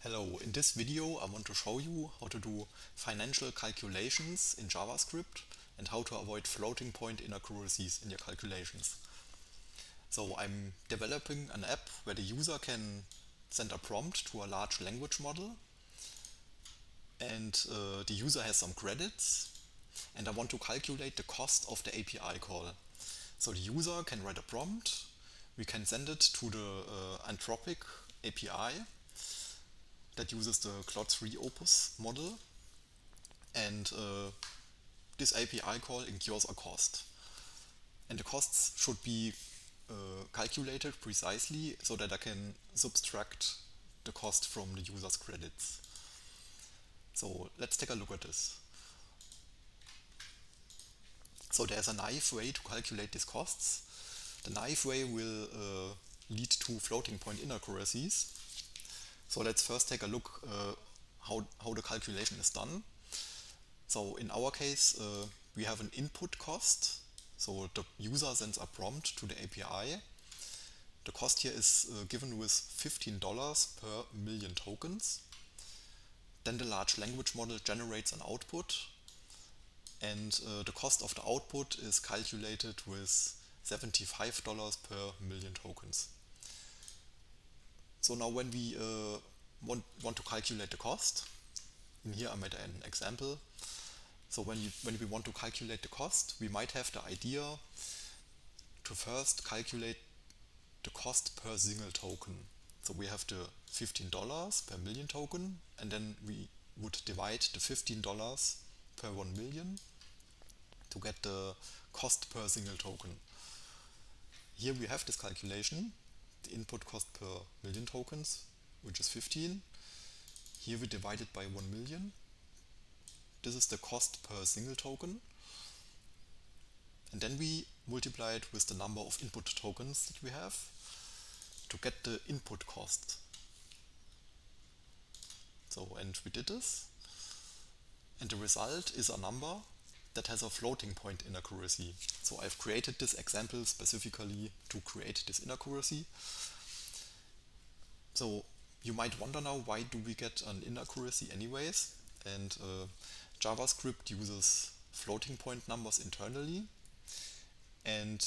Hello, in this video I want to show you how to do financial calculations in JavaScript and how to avoid floating point inaccuracies in your calculations. So I'm developing an app where the user can send a prompt to a large language model and the user has some credits and I want to calculate the cost of the API call. So the user can write a prompt, we can send it to the Anthropic API that uses the Claude 3 Opus model, and this API call incurs a cost. And the costs should be calculated precisely so that I can subtract the cost from the user's credits. So let's take a look at this. So there's a naive way to calculate these costs. The naive way will lead to floating point inaccuracies. So let's first take a look how the calculation is done. So in our case, we have an input cost. So the user sends a prompt to the API. The cost here is given with $15 per million tokens. Then the large language model generates an output, and the cost of the output is calculated with $75 per million tokens. So now when we want to calculate the cost, in here I made an example. So when we want to calculate the cost, we might have the idea to first calculate the cost per single token. So we have the $15 per million token, and then we would divide the $15 per 1 million to get the cost per single token. Here we have this calculation, the input cost per million tokens, which is 15. Here we divide it by 1 million. This is the cost per single token. And then we multiply it with the number of input tokens that we have to get the input cost. So, and we did this. And the result is a number that has a floating point inaccuracy. So I've created this example specifically to create this inaccuracy. So you might wonder now, why do we get an inaccuracy anyways? And JavaScript uses floating point numbers internally, and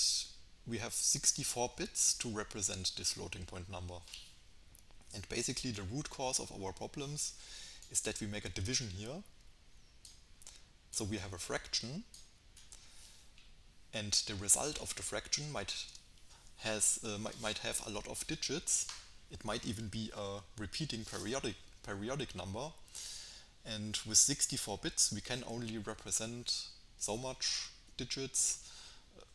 we have 64 bits to represent this floating point number. And basically the root cause of our problems is that we make a division here. So we have a fraction, and the result of the fraction might have a lot of digits. It might even be a repeating periodic number. And with 64 bits, we can only represent so much digits.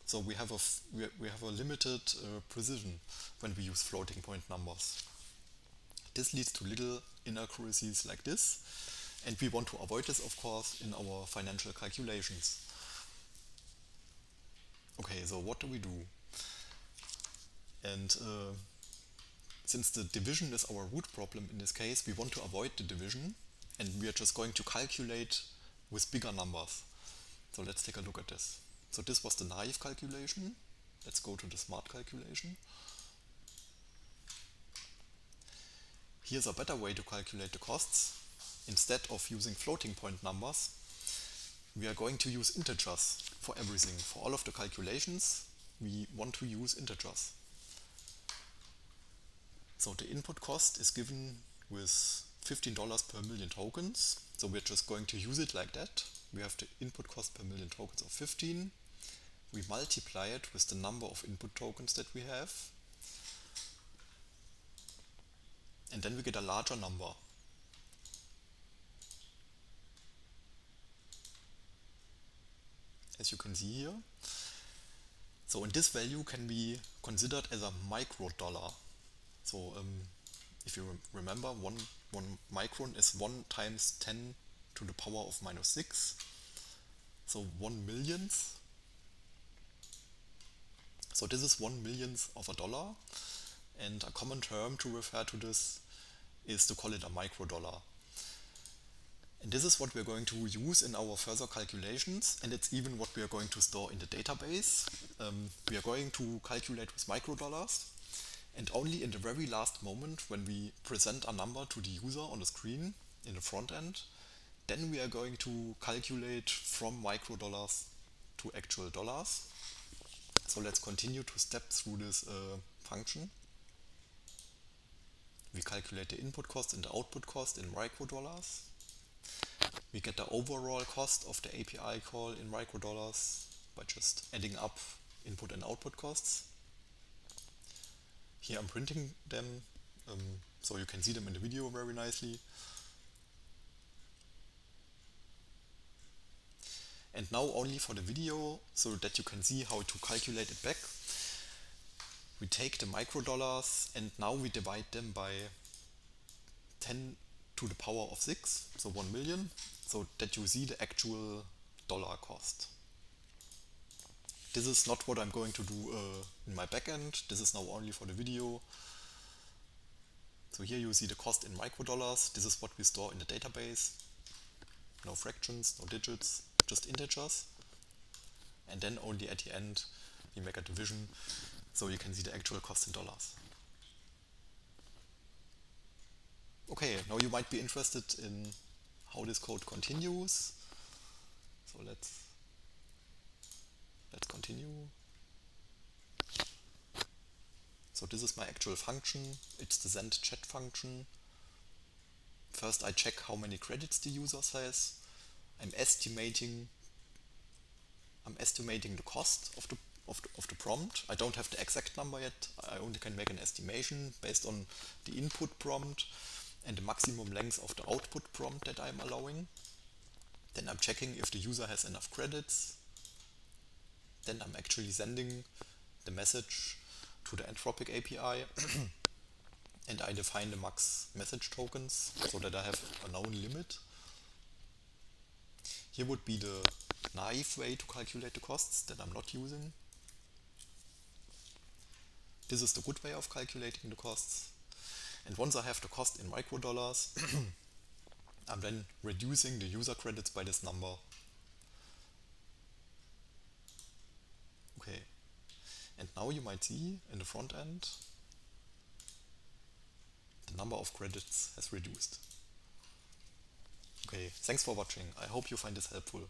So we have a limited precision when we use floating point numbers. This leads to little inaccuracies like this, and we want to avoid this, of course, in our financial calculations. Okay, so what do we do? And since the division is our root problem in this case, we want to avoid the division, and we are just going to calculate with bigger numbers. So let's take a look at this. So this was the naive calculation. Let's go to the smart calculation. Here's a better way to calculate the costs. Instead of using floating point numbers, we are going to use integers for everything. For all of the calculations, we want to use integers. So the input cost is given with $15 per million tokens. So we're just going to use it like that. We have the input cost per million tokens of 15. We multiply it with the number of input tokens that we have. And then we get a larger number. As you can see here. So, and this value can be considered as a microdollar. So if you remember, one micron is 1 times 10 to the power of minus 6. So 1 millionth. So this is 1 millionth of a dollar. And a common term to refer to this is to call it a microdollar. And this is what we're going to use in our further calculations, and it's even what we are going to store in the database. We are going to calculate with microdollars, And only in the very last moment, when we present a number to the user on the screen in the front end, then we are going to calculate from microdollars to actual dollars. So let's continue to step through this function. We calculate the input cost and the output cost in microdollars. We get the overall cost of the API call in microdollars by just adding up input and output costs. Here I'm printing them, so you can see them in the video very nicely. And now only for the video, so that you can see how to calculate it back. We take the microdollars and now we divide them by 10 to the power of 6, so 1 million, so that you see the actual dollar cost. This is not what I'm going to do in my backend. This is now only for the video. So here you see the cost in microdollars. This is what we store in the database. No fractions, no digits, just integers. And then only at the end we make a division so you can see the actual cost in dollars. Okay, now you might be interested in how this code continues. So let's continue. So this is my actual function. It's the send chat function. First I check how many credits the user has. I'm estimating the cost of the prompt. I don't have the exact number yet. I only can make an estimation based on the input prompt and the maximum length of the output prompt that I'm allowing. Then I'm checking if the user has enough credits. Then I'm actually sending the message to the Anthropic API and I define the max message tokens so that I have a known limit. Here would be the naive way to calculate the costs that I'm not using. This is the good way of calculating the costs. And once I have the cost in microdollars, I'm then reducing the user credits by this number. Okay, and now you might see in the front end the number of credits has reduced. Okay, thanks for watching. I hope you find this helpful.